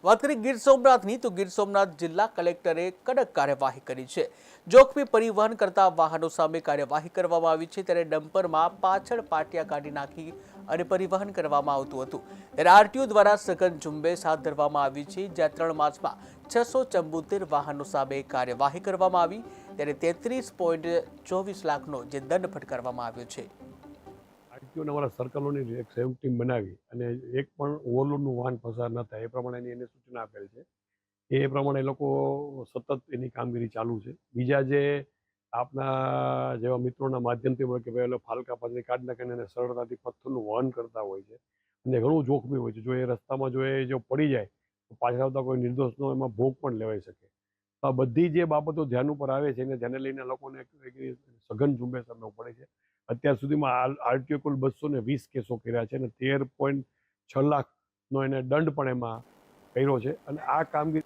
વાત કરીએ ગીર સોમનાથની તો ગીર સોમનાથ જિલ્લા કલેક્ટરે કડક કાર્યવાહી કરી છે। જોખમી પરિવહન કરતા વાહનો સામે કાર્યવાહી કરવામાં આવી છે। ત્યારે ડમ્પરમાં પાછળ પાટિયા કાઢી નાખી અને પરિવહન કરવામાં આવતું હતું। ત્યારે આરટીઓ દ્વારા સઘન ઝુંબેશ હાથ ધરવામાં આવી છે, જ્યાં 3 માસમાં 674 વાહનો સામે કાર્યવાહી કરવામાં આવી। ત્યારે 33.24 લાખનો જે દંડ ફટકારવામાં આવ્યો છે। આરટીઓના અમારા સર્કલોની એક સંયુક્ત ટીમ બનાવી અને એક પણ ઓવરલોડનું વાહન પસાર ન થાય એ પ્રમાણેની એને સૂચના આપેલ છે। એ પ્રમાણે એ લોકો સતત એની કામગીરી ચાલુ છે। બીજા જે આપના જેવા મિત્રોના માધ્યમથી મળે કે ભાઈ એ ફાલકા પાથરી કાઢી નાખીને એને સરળતાથી પથ્થરનું વહન કરતા હોય છે અને ઘણું જોખમી હોય છે। જો એ રસ્તામાં જો પડી જાય તો પાછળ આવતા કોઈ નિર્દોષનો એમાં ભોગ પણ લેવાઈ શકે। તો આ બધી જે બાબતો ધ્યાન ઉપર આવે છે એને ધ્યાને લઈને લોકોને એક સઘન ઝુંબેશ કરવું પડે છે। અત્યાર સુધીમાં આરટીઓ કુલ 220 કેસો કર્યા છે અને 13.6 લાખનો એને દંડ પણ એમાં કર્યો છે અને આ કામગીરી